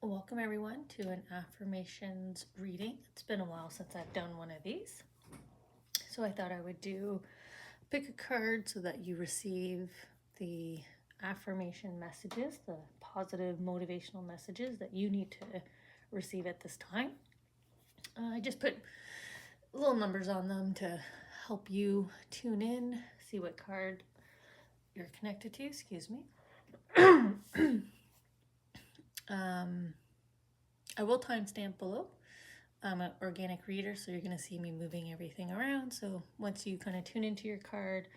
Welcome everyone to an affirmations reading. It's been a while since I've done one of these. So I thought I would pick a card so that you receive the affirmation messages, the positive motivational messages that you need to receive at this time. I just put little numbers on them to help you tune in, see what card you're connected to, excuse me. I will timestamp below. I'm an organic reader, so you're going to see me moving everything around. So once you kind of tune into your card,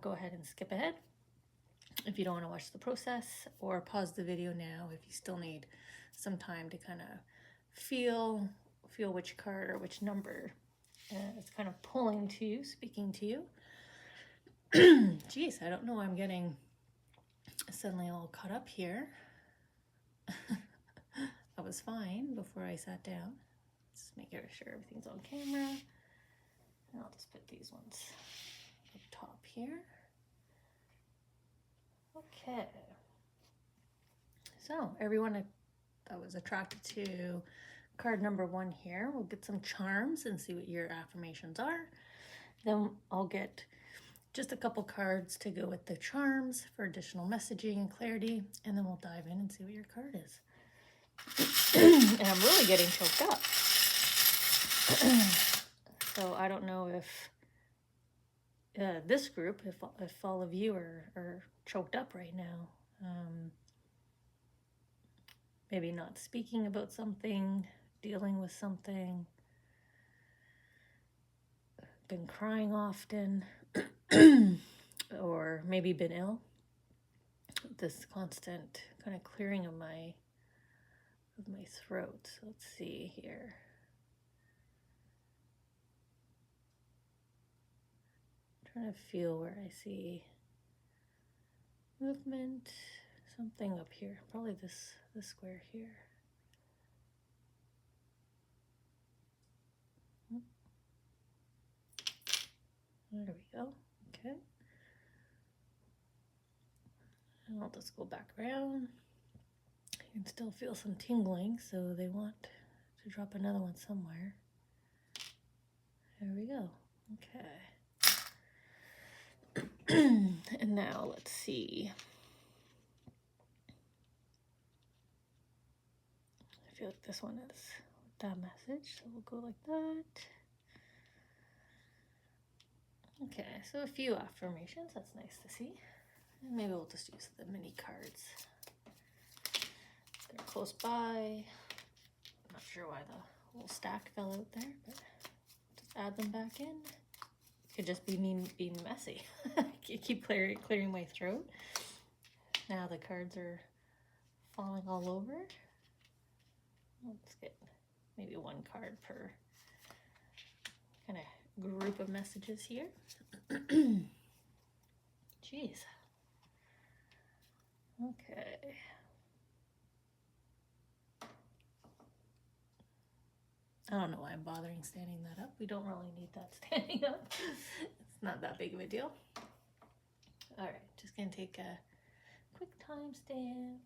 go ahead and skip ahead if you don't want to watch the process, or pause the video now if you still need some time to kind of feel which card or which number is kind of pulling to you, speaking to you. Geez, I don't know. I'm getting suddenly all caught up here. I was fine before I sat down. Just make sure everything's on camera. And I'll just put these ones up top here. Okay. So everyone that was attracted to card number 1 here, we'll get some charms and see what your affirmations are. Then I'll get just a couple cards to go with the charms for additional messaging and clarity. And then we'll dive in and see what your card is. And I'm really getting choked up. So I don't know if this group, if all of you are choked up right now. Maybe not speaking about something, dealing with something, been crying often, or maybe been ill. This constant kind of clearing of my throat. So let's see here. I'm trying to feel where I see movement, something up here, probably this square here. There we go. Okay. And I'll just go back around. You can still feel some tingling, so they want to drop another one somewhere. There we go. Okay. And now let's see. I feel like this one is that message, so we'll go like that. Okay, so a few affirmations. That's nice to see. And maybe we'll just use the mini cards. They're close by. I'm not sure why the whole stack fell out there, but just add them back in. It could just be me being messy. I keep clearing my throat. Now the cards are falling all over. Let's get maybe one card per kind of group of messages here. Jeez. Okay. I don't know why I'm bothering standing that up. We don't really need that standing up. It's not that big of a deal. All right, just gonna take a quick timestamp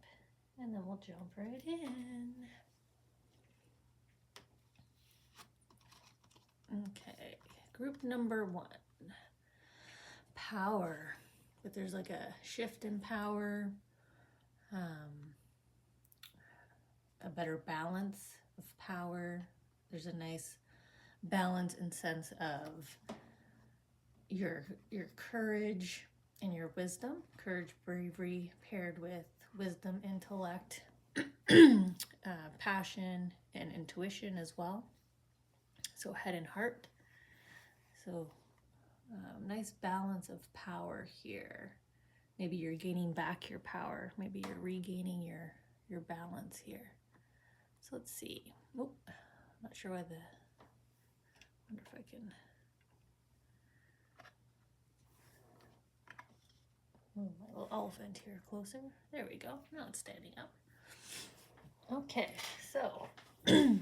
and then we'll jump right in. Okay, group number 1, power. But there's like a shift in power, a better balance of power. There's a nice balance and sense of your courage and your wisdom. Courage, bravery, paired with wisdom, intellect, passion, and intuition as well. So head and heart. So nice balance of power here. Maybe you're gaining back your power. Maybe you're regaining your balance here. So let's see. Oh, I'm not sure why wonder if I can move my little elephant here closer. There we go. Now it's standing up. Okay, so a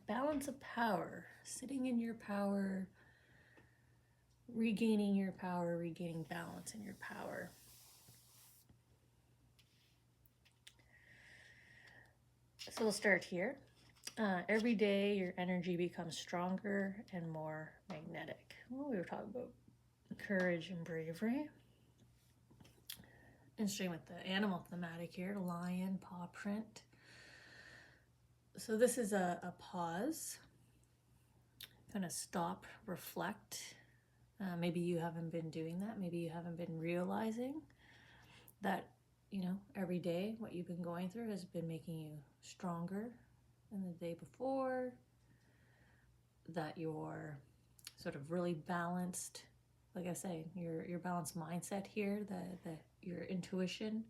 balance of power, sitting in your power, regaining your power, regaining balance in your power. So we'll start here. Every day your energy becomes stronger and more magnetic. Well, we were talking about courage and bravery. And starting with the animal thematic here, lion, paw print. So this is a pause. Kind of stop, reflect. Maybe you haven't been doing that. Maybe you haven't been realizing that, you know, every day what you've been going through has been making you stronger than the day before, that you're sort of really balanced. Like I say, your balanced mindset here, your intuition,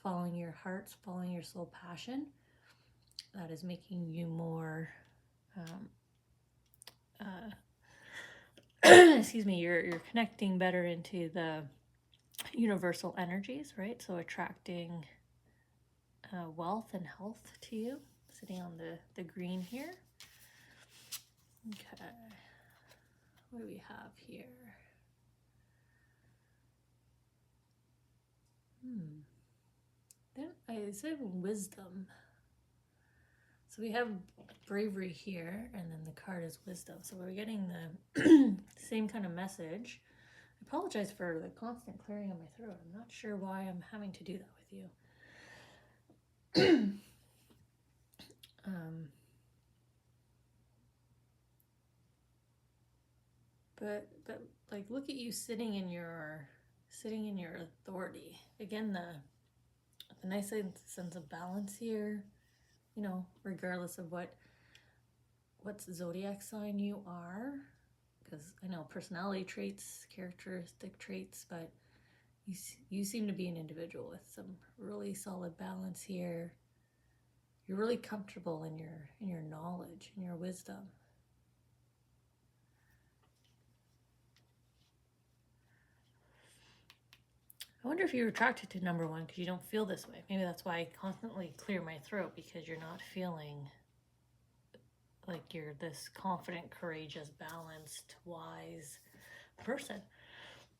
following your hearts, following your soul passion, that is making you more excuse me, you're connecting better into the universal energies, right? So attracting wealth and health to you, sitting on the green here. Okay, what do we have here? Then I said wisdom. So we have bravery here, and then the card is wisdom. So we're getting the same kind of message. I apologize for the constant clearing of my throat. I'm not sure why I'm having to do that with you. But like, look at you sitting in your authority. Again, the nice sense of balance here. You know, regardless of what zodiac sign you are, because I know personality traits, characteristic traits, but you seem to be an individual with some really solid balance here. You're really comfortable in your knowledge and your wisdom. I wonder if you're attracted to number one because you don't feel this way. Maybe that's why I constantly clear my throat, because you're not feeling like you're this confident, courageous, balanced, wise person.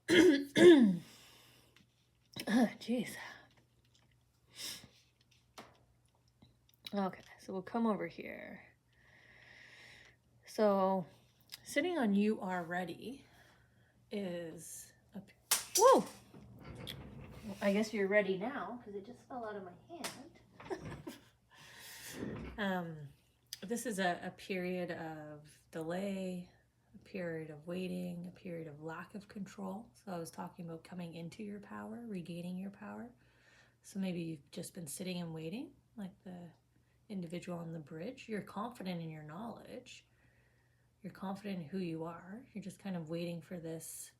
Jeez. Okay, so we'll come over here. So sitting on you are ready is whoa. I guess you're ready now because it just fell out of my hand. This is a period of delay, a period of waiting, a period of lack of control. So I was talking about coming into your power, regaining your power. So maybe you've just been sitting and waiting, like the individual on the bridge. You're confident in your knowledge. You're confident in who you are. You're just kind of waiting for this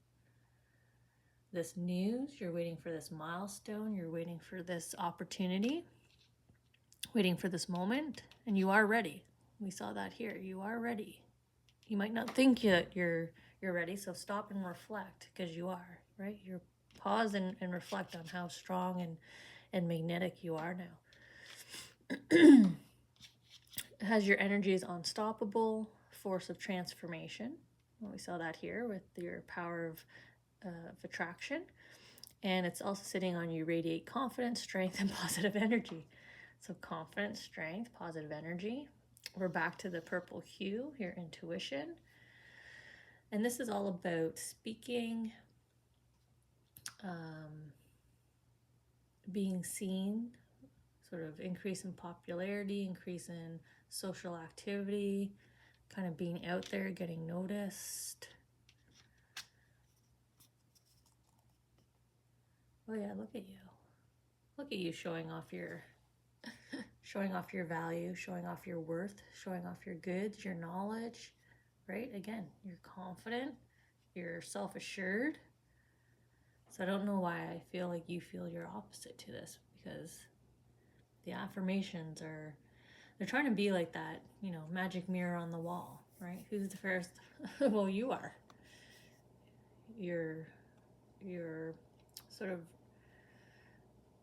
news. You're waiting for this milestone. You're waiting for this opportunity, waiting for this moment, and you are ready. We saw that here. You are ready. You might not think yet you're ready, so stop and reflect, because you are, right? You're pause and reflect on how strong and magnetic you are now. It has your energy is unstoppable, force of transformation. Well, we saw that here with your power of attraction. And it's also sitting on you radiate confidence, strength, and positive energy. So confidence, strength, positive energy. We're back to the purple hue, your intuition. And this is all about speaking, being seen, sort of increase in popularity, increase in social activity, kind of being out there, getting noticed. Oh yeah, look at you. Look at you showing off your value, showing off your worth, showing off your goods, your knowledge, right? Again, you're confident, you're self-assured. So I don't know why I feel like you feel you're opposite to this, because the affirmations they're trying to be like that, you know, magic mirror on the wall, right? Who's the first? Well, you are. You're sort of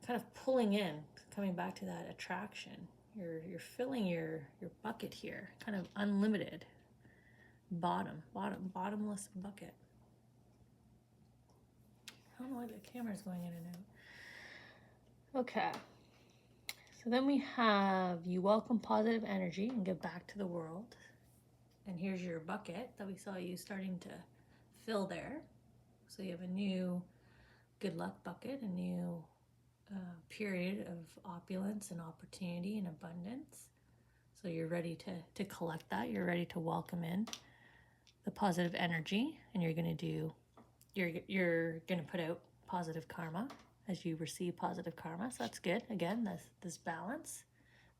kind of pulling in, coming back to that attraction. You're filling your bucket here, kind of unlimited, bottomless bucket. I don't know why the camera's going in and out. Okay, So then we have, you welcome positive energy and give back to the world. And here's your bucket that we saw you starting to fill there. So you have a new good luck bucket, a new period of opulence and opportunity and abundance. So you're ready to collect that. You're ready to welcome in the positive energy, and you're going to put out positive karma as you receive positive karma. So that's good. Again, this balance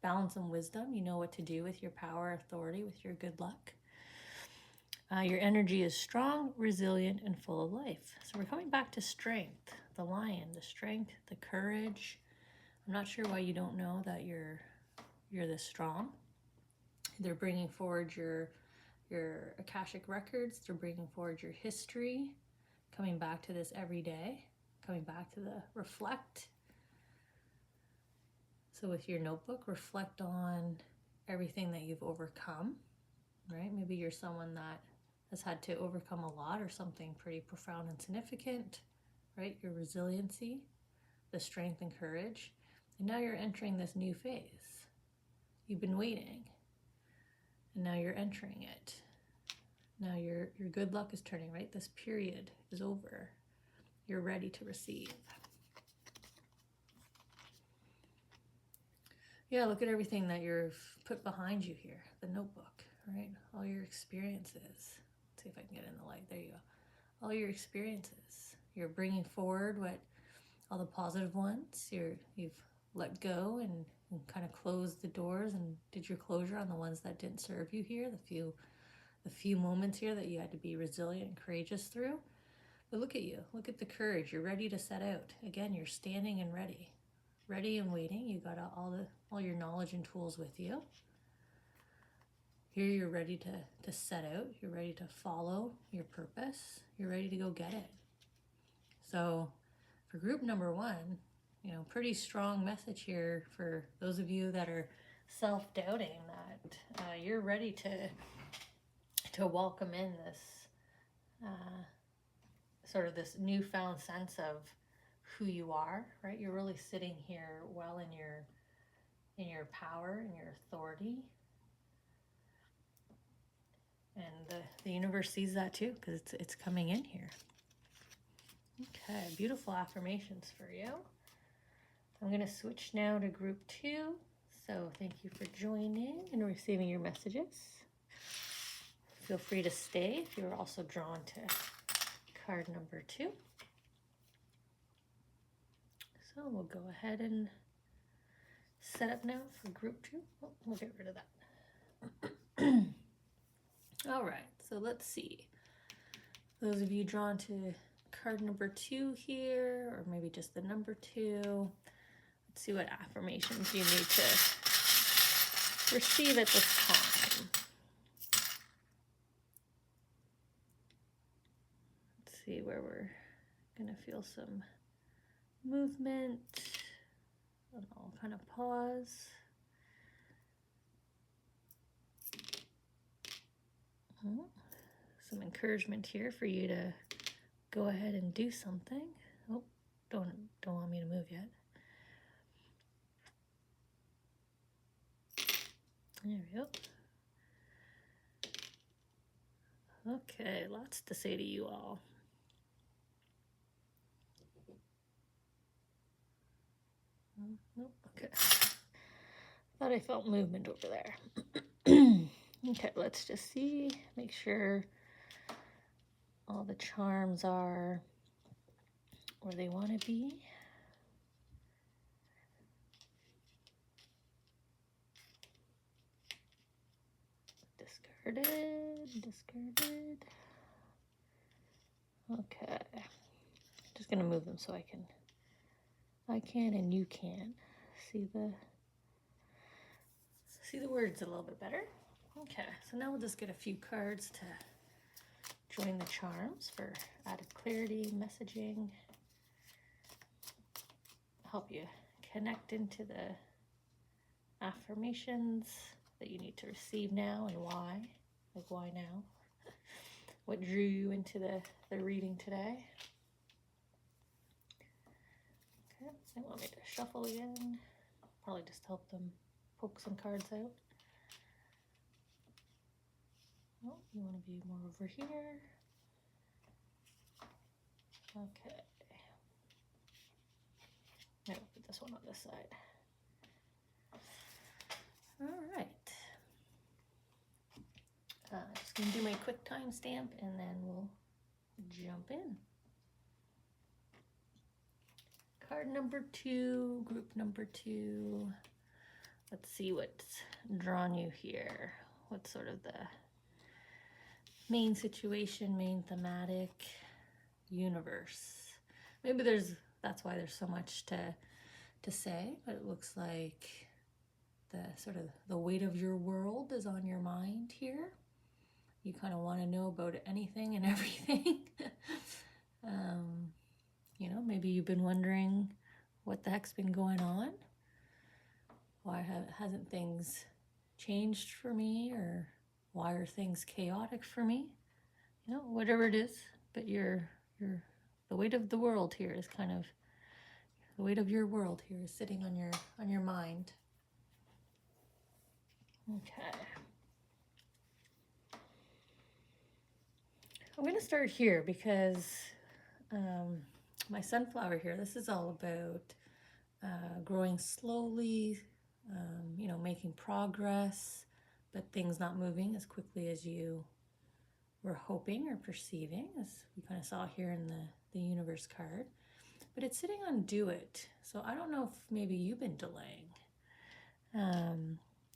and wisdom. You know what to do with your power, authority, with your good luck. Your energy is strong, resilient, and full of life. So we're coming back to strength, the lion, the strength, the courage. I'm not sure why you don't know that you're this strong. They're bringing forward your Akashic records. They're bringing forward your history, coming back to this every day, coming back to the reflect. So with your notebook, reflect on everything that you've overcome, right? Maybe you're someone that has had to overcome a lot or something pretty profound and significant, right? Your resiliency, the strength and courage. And now you're entering this new phase. You've been waiting, and now you're entering it. Now your good luck is turning, right? This period is over. You're ready to receive. Yeah, look at everything that you've put behind you here, the notebook, right? All your experiences. Let's see if I can get in the light. There you go. All your experiences. You're bringing forward all the positive ones. You've let go and kind of closed the doors and did your closure on the ones that didn't serve you here, the few moments here that you had to be resilient and courageous through. But look at you. Look at the courage. You're ready to set out. Again, you're standing and ready. Ready and waiting. You got all your knowledge and tools with you. Here you're ready to set out. You're ready to follow your purpose. You're ready to go get it. So for group number 1, pretty strong message here for those of you that are self-doubting that you're ready to welcome in this sort of this newfound sense of who you are, right? You're really sitting here well in your power and your authority. And the universe sees that too, because it's coming in here. Okay, beautiful affirmations for you. I'm going to switch now to group 2. So thank you for joining and receiving your messages. Feel free to stay if you're also drawn to card number 2. So we'll go ahead and set up now for group 2. Oh, we'll get rid of that. All right, so let's see. Those of you drawn to card number 2 here, or maybe just the number 2, let's see what affirmations you need to receive at this time. Let's see where we're going to feel some movement, and I'll kind of pause. Some encouragement here for you to go ahead and do something. Oh, don't want me to move yet. There we go. Okay, lots to say to you all. Nope, okay. Thought I felt movement over there. Okay, let's just see, make sure all the charms are where they want to be. Discarded. Okay, just gonna move them so I can and you can see the words a little bit better. Okay, so now we'll just get a few cards to join the charms for added clarity, messaging, help you connect into the affirmations that you need to receive now and why. Like, why now? What drew you into the reading today? Okay, they want me to shuffle again. Probably just help them poke some cards out. Oh, you want to be more over here. Okay. I'll put this one on this side. All right. Just gonna do my quick timestamp and then we'll jump in. Card number 2, group number 2. Let's see what's drawn you here. What's sort of the main situation, main thematic, universe. Maybe that's why there's so much to say, but it looks like the sort of the weight of your world is on your mind here. You kind of want to know about anything and everything. You know, maybe you've been wondering what the heck's been going on. Why hasn't things changed for me, or why are things chaotic for me? You know, whatever it is, but the weight of the world here is kind of, the weight of your world here is sitting on your mind. Okay. I'm going to start here because my sunflower here, this is all about growing slowly, you know, making progress, but things not moving as quickly as you were hoping or perceiving, as we kind of saw here in the universe card. But it's sitting on do it. So I don't know if maybe you've been delaying.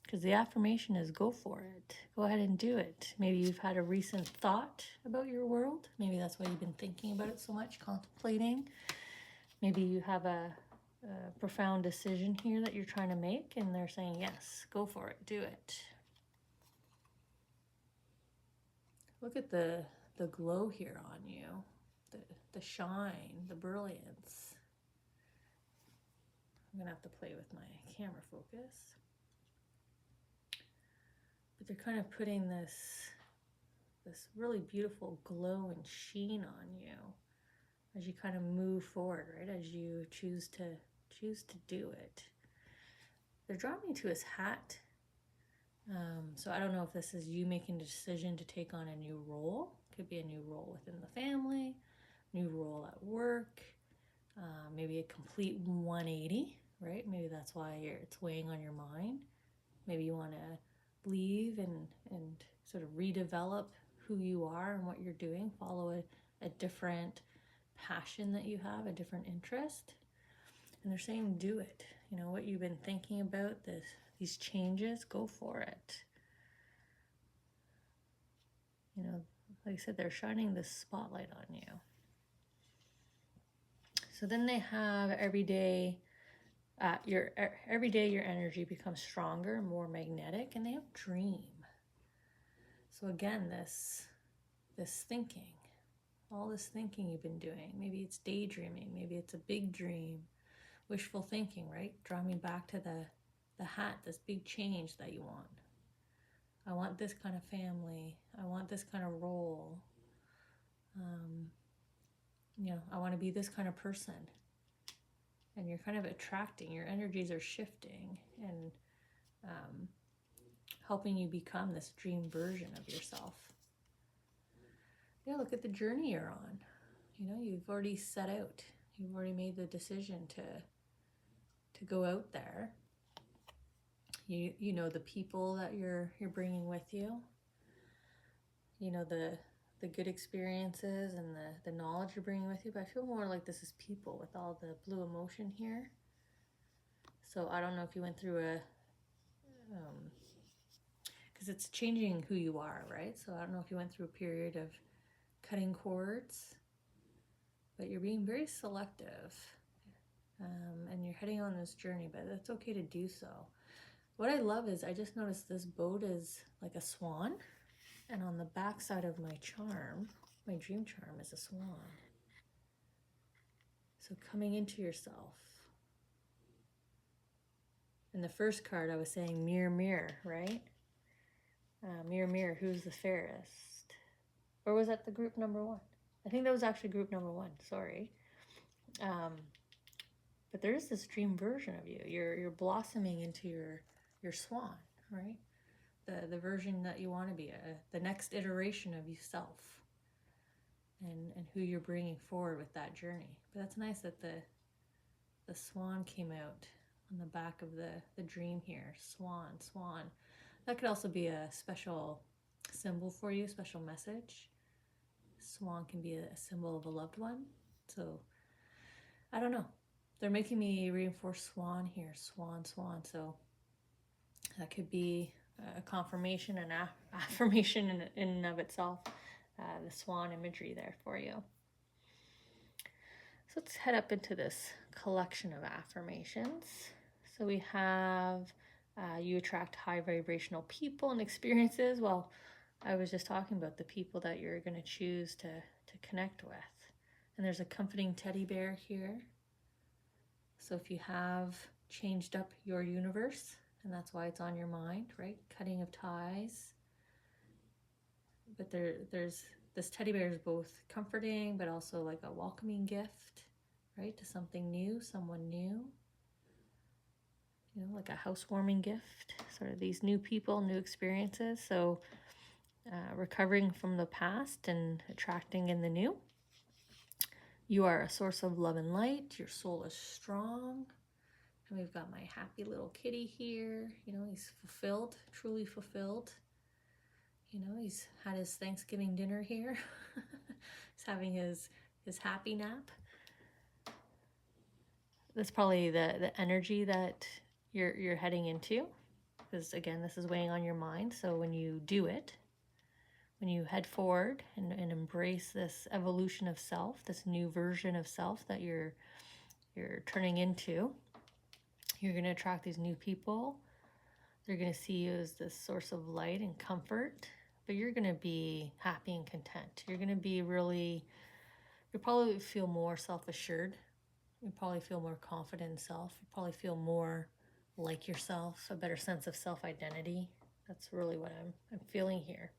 Because the affirmation is go for it. Go ahead and do it. Maybe you've had a recent thought about your world. Maybe that's why you've been thinking about it so much, contemplating. Maybe you have a profound decision here that you're trying to make, and they're saying, yes, go for it, do it. Look at the glow here on you, the shine, the brilliance. I'm gonna have to play with my camera focus. But they're kind of putting this really beautiful glow and sheen on you as you kind of move forward, right? As you choose to do it. They're drawing me to his hat. So I don't know if this is you making the decision to take on a new role. Could be a new role within the family, new role at work, maybe a complete 180, right? Maybe that's why it's weighing on your mind. Maybe you want to leave and sort of redevelop who you are and what you're doing, follow a different passion that you have, a different interest. And they're saying do it. You know, what you've been thinking about, these changes, go for it. You know, like I said, they're shining this spotlight on you. So then they have every day your energy becomes stronger, more magnetic, and they have dream. So again, this thinking, all this thinking you've been doing, maybe it's daydreaming, maybe it's a big dream, wishful thinking, right? Draw me back to the hat, this big change that you want. I want this kind of family. I want this kind of role. You know, I want to be this kind of person. And you're kind of attracting, your energies are shifting and helping you become this dream version of yourself. Yeah, look at the journey you're on. You know, you've already set out. You've already made the decision to go out there. You know the people that you're bringing with you. You know the good experiences and the knowledge you're bringing with you. But I feel more like this is people with all the blue emotion here. So I don't know if you went through because it's changing who you are, right? So I don't know if you went through a period of cutting cords, but you're being very selective. And you're heading on this journey, but it's okay to do so. What I love is I just noticed this boat is like a swan, and on the back side of my charm, my dream charm, is a swan. So coming into yourself. In the first card, I was saying mirror, mirror, right? Mirror, mirror, who's the fairest? Or was that the group number 1? I think that was actually group number 1, sorry. But there is this dream version of you. You're blossoming into your swan, right? The version that you want to be, the next iteration of yourself, and who you're bringing forward with that journey. But that's nice that the swan came out on the back of the dream here. Swan. That could also be a special symbol for you, special message. Swan can be a symbol of a loved one. So I don't know. They're making me reinforce swan here. Swan. So that could be a confirmation, an affirmation in and of itself. The swan imagery there for you. So let's head up into this collection of affirmations. So we have you attract high vibrational people and experiences. Well, I was just talking about the people that you're going to choose to connect with. And there's a comforting teddy bear here. So if you have changed up your universe, and that's why it's on your mind, right? Cutting of ties. But there's this teddy bear is both comforting, but also like a welcoming gift, right? To something new, someone new. You know, like a housewarming gift, sort of these new people, new experiences. So recovering from the past and attracting in the new. You are a source of love and light. Your soul is strong. And we've got my happy little kitty here. You know, he's fulfilled, truly fulfilled. You know, he's had his Thanksgiving dinner here. He's having his happy nap. That's probably the energy that you're heading into. Because again, this is weighing on your mind. So when you do it, when you head forward and embrace this evolution of self, this new version of self that you're turning into, you're going to attract these new people. They're going to see you as this source of light and comfort, but you're going to be happy and content. You're going to be you'll probably feel more self-assured. You'll probably feel more confident in self. You'll probably feel more like yourself, a better sense of self-identity. That's really what I'm feeling here.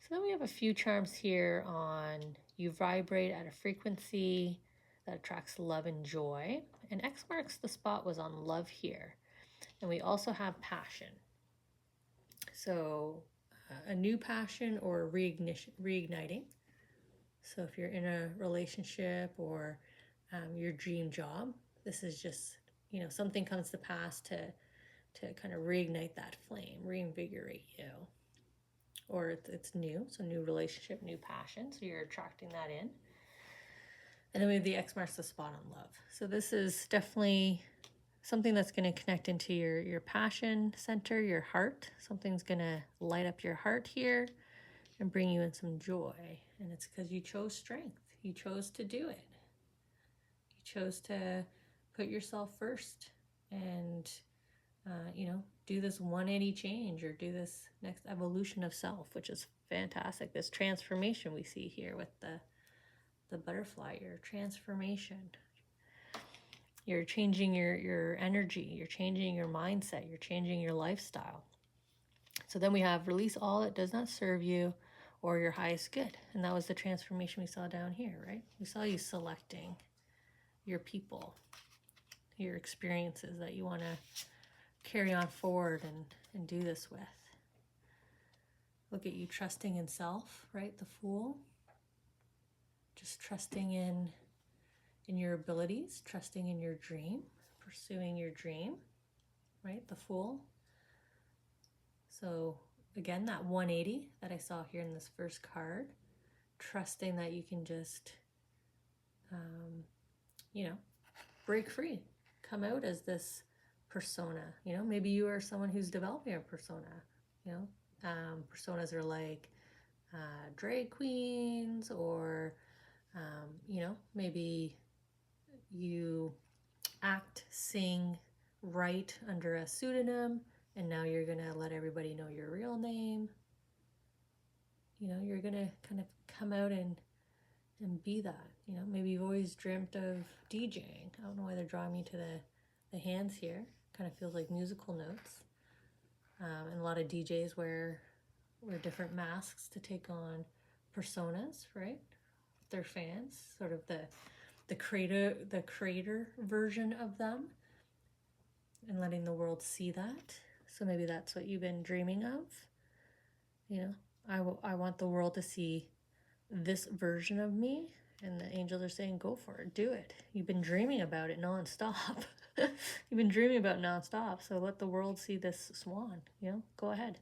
So then we have a few charms here on you vibrate at a frequency that attracts love and joy. And X marks the spot was on love here. And we also have passion. So a new passion or reigniting. So if you're in a relationship or your dream job, this is just, you know, something comes to pass to kind of reignite that flame, reinvigorate you. Or it's new, so new relationship, new passion, so you're attracting that in. And then we have the X marks the spot on love. So this is definitely something that's going to connect into your passion center, your heart. Something's going to light up your heart here and bring you in some joy. And it's because you chose strength. You chose to do it. You chose to put yourself first and, you know, do this 180 change or do this next evolution of self, which is fantastic. This transformation we see here with the butterfly, your transformation. You're changing your energy, you're changing your mindset, you're changing your lifestyle. So then we have release all that does not serve you or your highest good. And that was the transformation we saw down here, right? We saw you selecting your people, your experiences that you want to carry on forward and do this with. Look at you trusting in self, right? The Fool. Just trusting in your abilities, trusting in your dream, pursuing your dream, right? The Fool. So again, that 180 that I saw here in this first card, trusting that you can just, you know, break free, come out as this persona. You know, maybe you are someone who's developing a persona. You know, personas are like drag queens, or you know, maybe you act, sing, write under a pseudonym, and now you're gonna let everybody know your real name. You know, you're gonna kind of come out and be that. You know, maybe you've always dreamt of DJing. I don't know why they're drawing me to the hands here. Kind of feels like musical notes. And a lot of DJs wear different masks to take on personas, right? With their fans, sort of the the creator version of them, and letting the world see that. So maybe that's what you've been dreaming of. You know, I want the world to see this version of me. And the angels are saying, go for it, do it. You've been dreaming about it nonstop. You've been dreaming about nonstop. So let the world see this swan, you know, go ahead.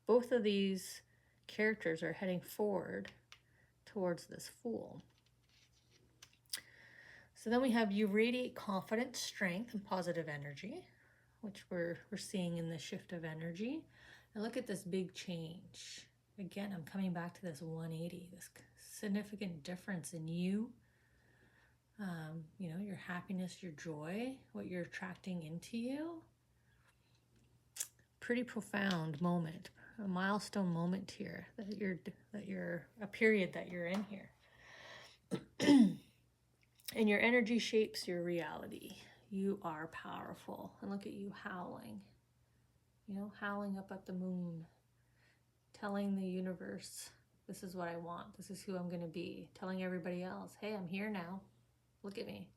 Both of these characters are heading forward towards this fool. So then we have you radiate confidence, strength, and positive energy, which we're seeing in the shift of energy. And look at this big change. Again, I'm coming back to this 180, this significant difference in you. You know, your happiness, your joy, what you're attracting into you. Pretty profound moment, a milestone moment here, that you're a period that you're in here. And your energy shapes your reality. You are powerful. And look at you howling. You know, howling up at the moon, telling the universe, this is what I want. This is who I'm going to be. Telling everybody else, hey, I'm here now. Look at me.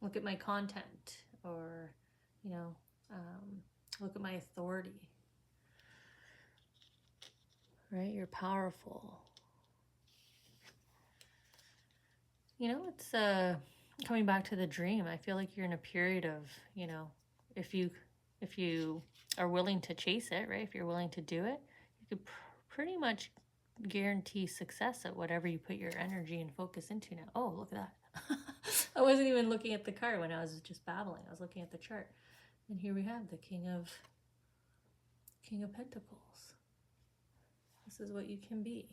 Look at my content. Or, you know, look at my authority. Right? You're powerful. You know, it's coming back to the dream. I feel like you're in a period of, you know, if you are willing to chase it, right? If you're willing to do it, you could pretty much guarantee success at whatever you put your energy and focus into now. Oh, look at that. I wasn't even looking at the card when I was just babbling. I was looking at the chart. And here we have the King of Pentacles. This is what you can be.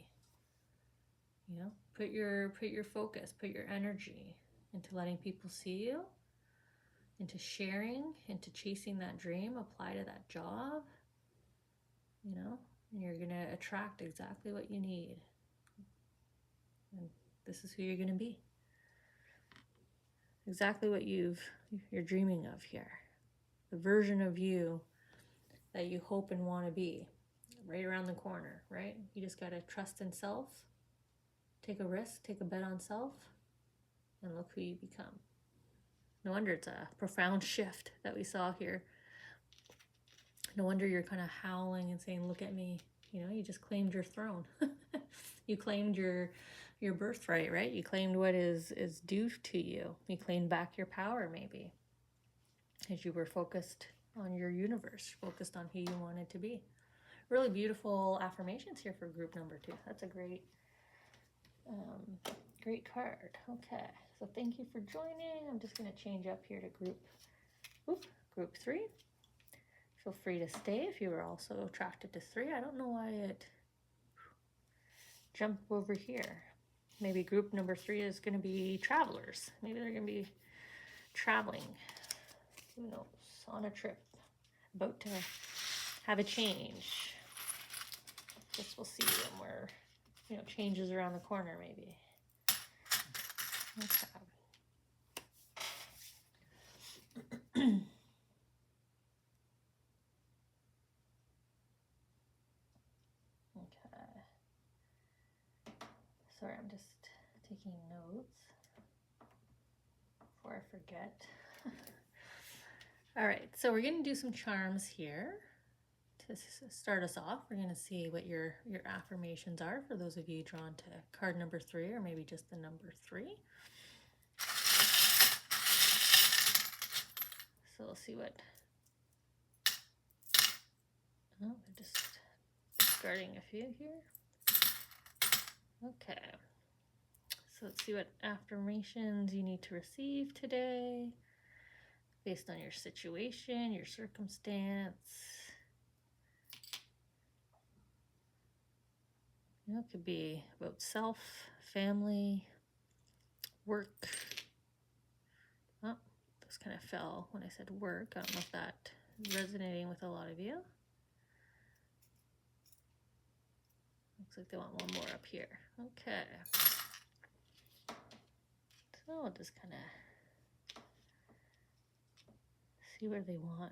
You know, put your focus, put your energy into letting people see you, into sharing, into chasing that dream, apply to that job, you know, and you're going to attract exactly what you need. And this is who you're going to be. Exactly what you're dreaming of here. The version of you that you hope and want to be, right around the corner, right? You just got to trust in self, take a risk, take a bet on self, and look who you become. No wonder it's a profound shift that we saw here. No wonder you're kind of howling and saying, look at me. You know, you just claimed your throne. You claimed your birthright, right? You claimed what is due to you. You claimed back your power, maybe, as you were focused on your universe, focused on who you wanted to be. Really beautiful affirmations here for group number 2. That's a great card. Okay, so thank you for joining. I'm just going to change up here to group 3. Feel free to stay if you were also attracted to 3. I don't know why it jumped over here. Maybe group number 3 is going to be travelers. Maybe they're going to be traveling. Who knows? On a trip. About to have a change. Guess we'll see them where, you know, changes around the corner maybe. Okay. Okay. Sorry, I'm just taking notes before I forget. All right, so we're going to do some charms here. To start us off, we're going to see what your affirmations are for those of you drawn to card number 3, or maybe just the number 3. So we'll see what... Oh, we're just discarding a few here. Okay. So let's see what affirmations you need to receive today based on your situation, your circumstance. You know, it could be about self, family, work. Oh, those kind of fell when I said work. I don't know if that is resonating with a lot of you. Looks like they want one more up here. Okay. So I'll just kind of see where they want.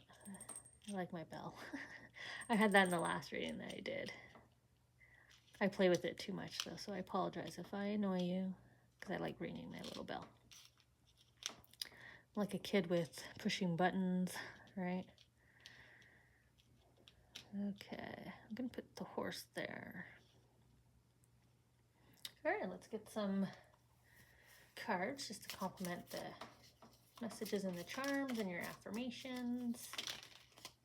I like my bell. I had that in the last reading that I did. I play with it too much though, so I apologize if I annoy you, because I like ringing my little bell. like a kid with pushing buttons, right? Okay, I'm gonna put the horse there. All right, let's get some cards just to complement the messages and the charms and your affirmations,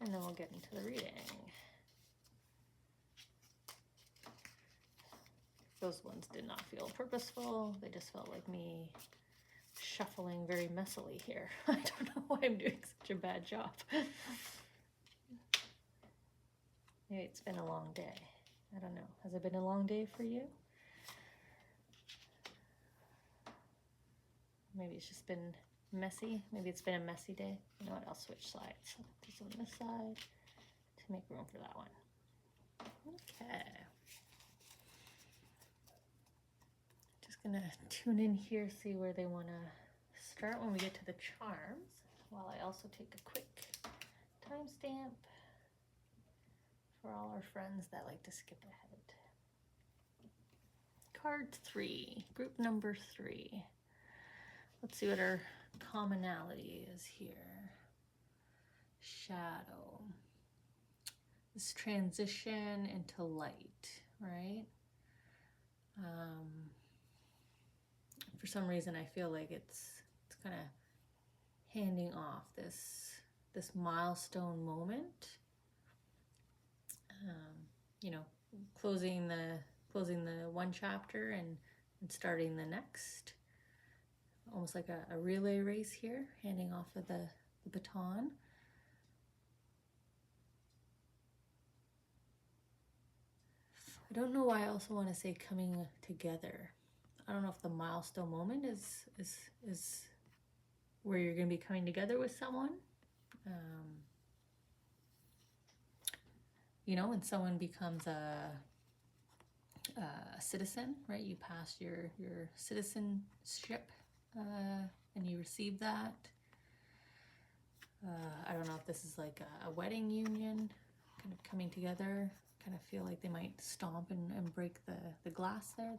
and then we'll get into the reading. Those ones did not feel purposeful. They just felt like me shuffling very messily here. I don't know why I'm doing such a bad job. Maybe it's been a long day. I don't know. Has it been a long day for you? Maybe it's just been messy. Maybe it's been a messy day. You know what? I'll switch sides. This on this side to make room for that one. Okay. Just gonna tune in here, see where they want to start when we get to the charms, while I also take a quick timestamp for all our friends that like to skip ahead. Card 3, group number 3. Let's see what our commonality is here. Shadow. This transition into light, right? For some reason, I feel like it's kind of handing off this milestone moment. You know, closing the one chapter and starting the next. Almost like a relay race here, handing off of the baton. I don't know why I also want to say coming together. I don't know if the milestone moment is where you're going to be coming together with someone. You know, when someone becomes a citizen, right? You pass your citizenship and you receive that. I don't know if this is like a wedding union, kind of coming together. Kind of feel like they might stomp and break the glass there.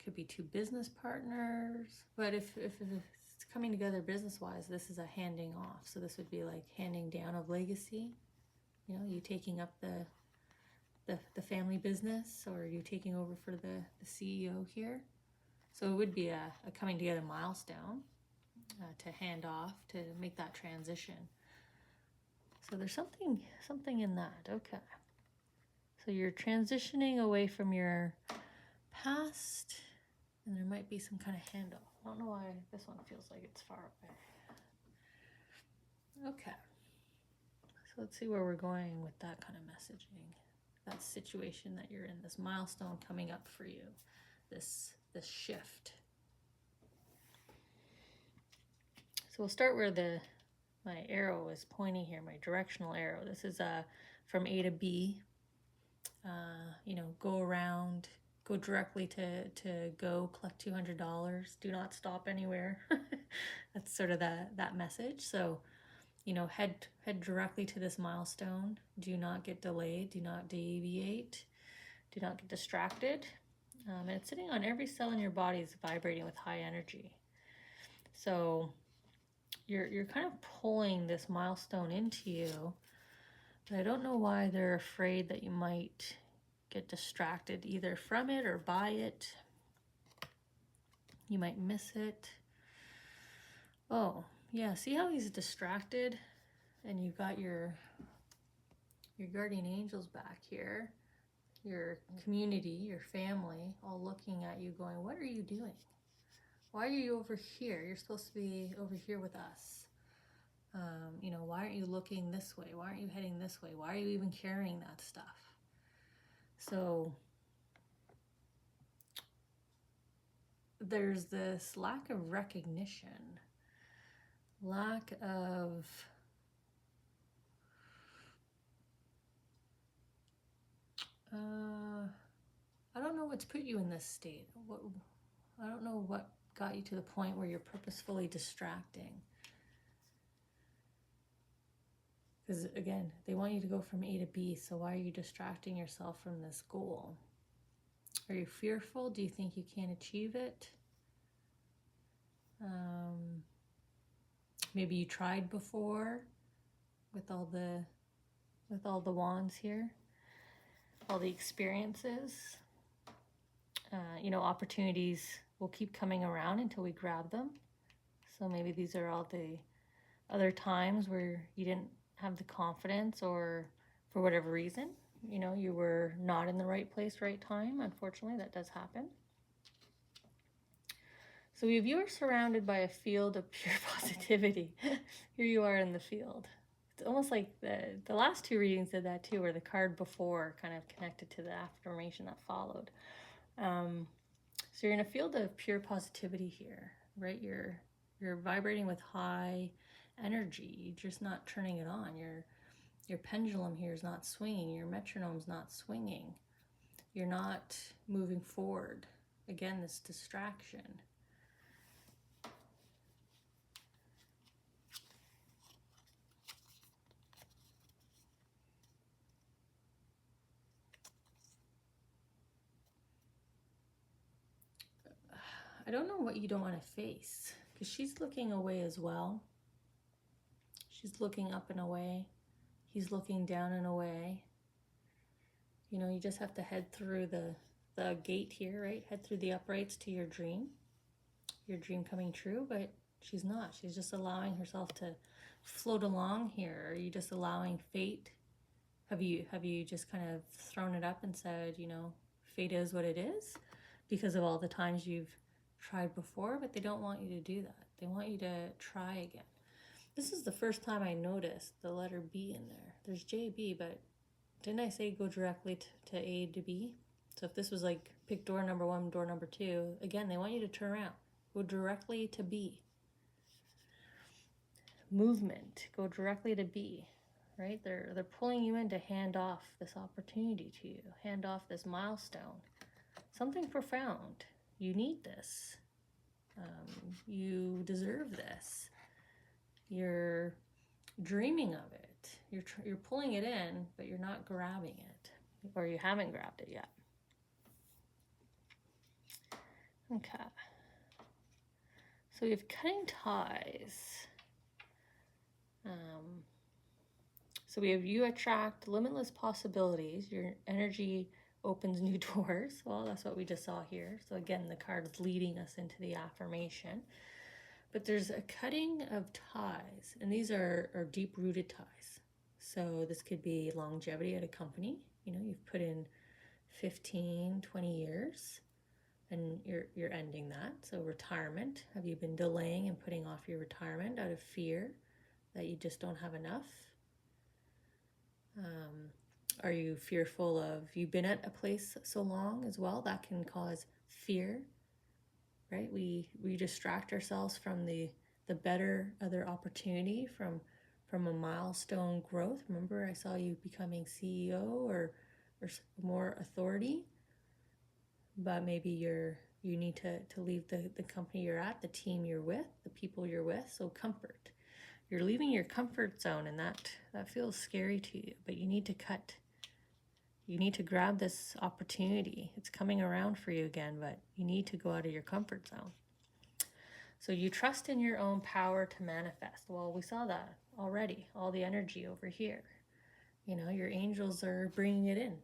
Could be two business partners, but if it's coming together business-wise, this is a handing off. So this would be like handing down of legacy. You know, you taking up the family business, or you taking over for the CEO here. So it would be a coming together milestone to hand off, to make that transition. So there's something in that. Okay. So you're transitioning away from your past, and there might be some kind of handoff. I don't know why this one feels like it's far away. Okay. So let's see where we're going with that kind of messaging. That situation that you're in, this milestone coming up for you, this shift. So we'll start where my arrow is pointing here, my directional arrow. This is from A to B. You know, go around, go directly to go, collect $200. Do not stop anywhere. That's sort of that message. So, you know, head directly to this milestone. Do not get delayed. Do not deviate. Do not get distracted. And it's sitting on every cell in your body is vibrating with high energy. So you're kind of pulling this milestone into you, but I don't know why they're afraid that you might get distracted either from it or by it. You might miss it. Oh, yeah, see how he's distracted? And you've got your guardian angels back here, your community, your family, all looking at you going, what are you doing? Why are you over here? You're supposed to be over here with us. You know, why aren't you looking this way? Why aren't you heading this way? Why are you even carrying that stuff? So there's this lack of recognition, lack of I don't know what's put you in this state. I don't know what got you to the point where you're purposefully distracting. Because again, they want you to go from A to B, so why are you distracting yourself from this goal? Are you fearful? Do you think you can't achieve it? Maybe you tried before with all the wands here, all the experiences. Opportunities will keep coming around until we grab them. So maybe these are all the other times where you didn't have the confidence, or for whatever reason, you were not in the right place, right time. Unfortunately, that does happen. So if you are surrounded by a field of pure positivity, here you are in the field. It's almost like the last two readings did that too, where the card before kind of connected to the affirmation that followed. So you're in a field of pure positivity here, right? You're vibrating with high energy. You're just not turning it on. Your pendulum here is not swinging. Your metronome's not swinging. You're not moving forward. Again, this distraction. I don't know what you don't want to face, because she's looking away as well. She's looking up and away. He's looking down and away. You just have to head through the gate here, right? Head through the uprights to your dream coming true, but she's not. She's just allowing herself to float along here. Are you just allowing fate? Have you just kind of thrown it up and said, fate is what it is, because of all the times you've tried before? But they don't want you to do that. They want you to try again. This is the first time I noticed the letter B in there. There's JB, but didn't I say go directly to A to B? So if this was like pick door number 1, door number 2, again, they want you to turn around. Go directly to B. Movement, go directly to B, right? They're pulling you in to hand off this opportunity to you, hand off this milestone. Something profound. You need this. You deserve this. You're dreaming of it. You're pulling it in, but you're not grabbing it, or you haven't grabbed it yet. Okay. So we have cutting ties. So we have you attract limitless possibilities. Your energy opens new doors. Well, that's what we just saw here. So again, the card is leading us into the affirmation. But there's a cutting of ties, and these are deep-rooted ties. So this could be longevity at a company. You've put in 15, 20 years, and you're ending that. So retirement. Have you been delaying and putting off your retirement out of fear that you just don't have enough? Are you fearful of, you've been at a place so long as well? That can cause fear, right? We distract ourselves from the better other opportunity, from a milestone growth. Remember, I saw you becoming CEO or more authority, but maybe you need to leave the company you're at, the team you're with, the people you're with. So comfort. You're leaving your comfort zone, and that feels scary to you, but you need to cut. You need to grab this opportunity. It's coming around for you again, but you need to go out of your comfort zone. So you trust in your own power to manifest. Well, we saw that already, all the energy over here. Your angels are bringing it in.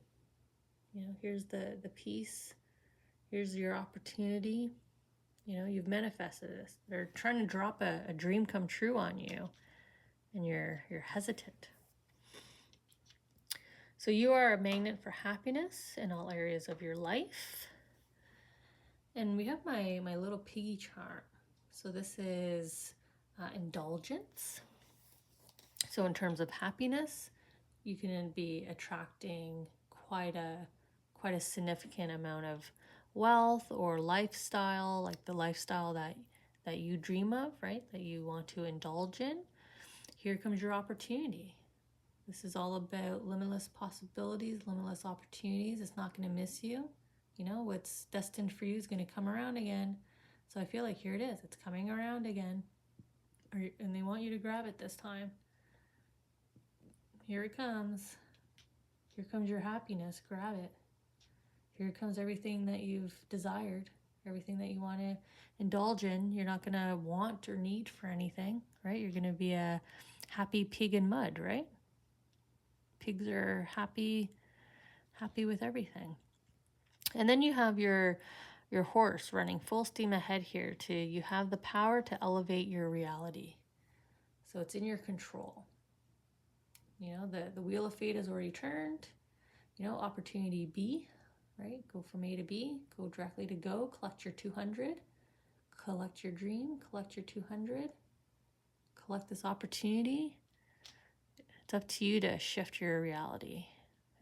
Here's the peace. Here's your opportunity. You've manifested this. They're trying to drop a dream come true on you, and you're hesitant. So you are a magnet for happiness in all areas of your life. And we have my little piggy charm. So this is indulgence. So in terms of happiness, you can be attracting quite a significant amount of wealth or lifestyle, like the lifestyle that you dream of, right? That you want to indulge in. Here comes your opportunity. This is all about limitless possibilities, limitless opportunities. It's not going to miss you. What's destined for you is going to come around again. So I feel like here it is. It's coming around again. And they want you to grab it this time. Here it comes. Here comes your happiness. Grab it. Here comes everything that you've desired, everything that you want to indulge in. You're not going to want or need for anything, right? You're going to be a happy pig in mud, right? Pigs are happy with everything. And then you have your horse running full steam ahead here to you have the power to elevate your reality. So it's in your control. You know, the wheel of fate has already turned. You know, opportunity B, right? Go from A to B, go directly to go, collect your 200, collect your dream, collect your 200, collect this opportunity. It's up to you to shift your reality.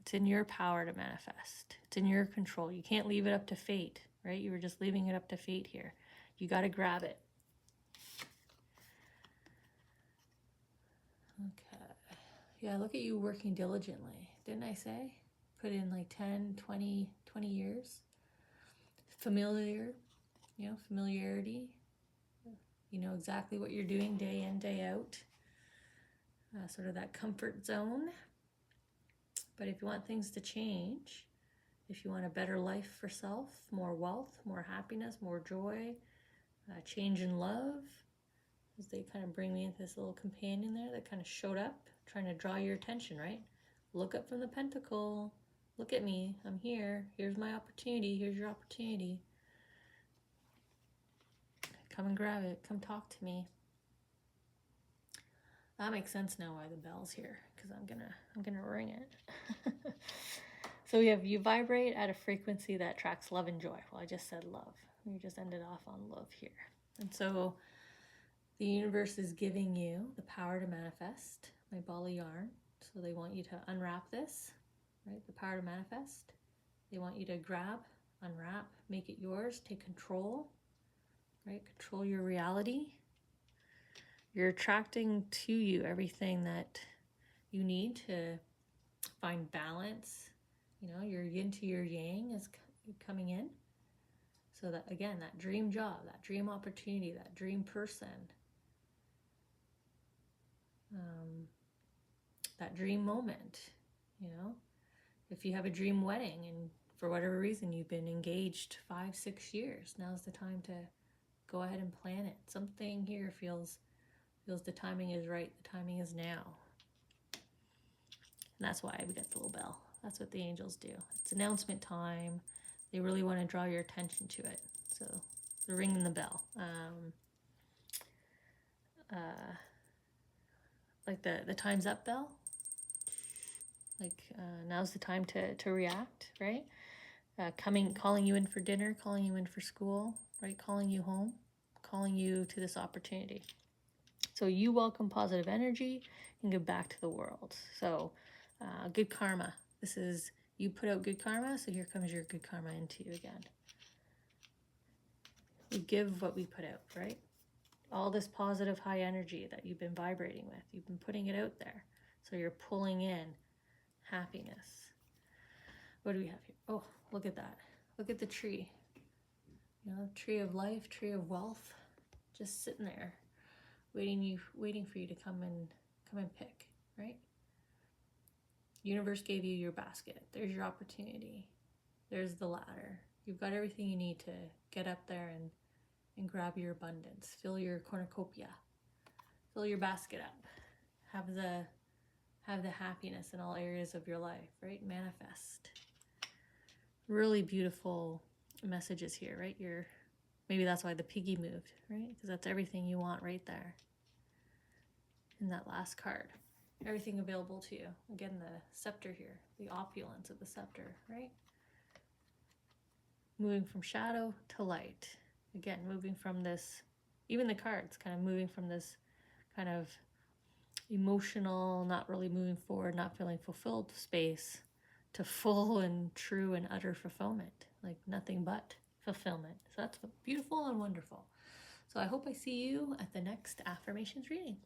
It's in your power to manifest. It's in your control. You can't leave it up to fate, right? You were just leaving it up to fate here. You got to grab it. Okay. Yeah, look at you working diligently. Didn't I say? Put in like 10, 20 years. Familiarity. You know exactly what you're doing day in, day out. Sort of that comfort zone. But if you want things to change, if you want a better life for self, more wealth, more happiness, more joy, change in love, as they kind of bring me into this little companion there that kind of showed up, trying to draw your attention, right? Look up from the pentacle. Look at me. I'm here. Here's my opportunity. Here's your opportunity. Come and grab it. Come talk to me. That makes sense now why the bell's here, because I'm gonna ring it. So we have you vibrate at a frequency that attracts love and joy. Well, I just said love. We just ended off on love here. And so the universe is giving you the power to manifest my ball of yarn. So they want you to unwrap this, right? The power to manifest. They want you to grab, unwrap, make it yours, take control, right? Control your reality. You're attracting to you everything that you need to find balance. You know, your yin to your yang is coming in. So that, again, that dream job, that dream opportunity, that dream person, that dream moment, you know. If you have a dream wedding and for whatever reason you've been engaged 5-6 years, now's the time to go ahead and plan it. Something here feels the timing is right, the timing is now. And that's why we got the little bell. That's what the angels do. It's announcement time. They really want to draw your attention to it. So they're ringing the bell. Like the time's up bell. Like now's the time to react, right? Calling you in for dinner, calling you in for school, right? Calling you home, calling you to this opportunity. So you welcome positive energy and give back to the world. So good karma. This is, you put out good karma, so here comes your good karma into you again. We give what we put out, right? All this positive high energy that you've been vibrating with, you've been putting it out there. So you're pulling in happiness. What do we have here? Oh, look at that. Look at the tree. You know, tree of life, tree of wealth, just sitting there, waiting for you to come and pick, right? Universe gave you your basket. There's your opportunity. There's the ladder. You've got everything you need to get up there and grab your abundance. Fill your cornucopia. Fill your basket up. Have the happiness in all areas of your life, right? Manifest. Really beautiful messages here, right? Maybe that's why the piggy moved, right? Because that's everything you want right there in that last card. Everything available to you. Again, the scepter here, the opulence of the scepter, right? Moving from shadow to light. Again, moving from this, even the cards, kind of moving from this kind of emotional, not really moving forward, not feeling fulfilled space to full and true and utter fulfillment, like nothing but fulfillment. So that's beautiful and wonderful. So I hope I see you at the next affirmations reading.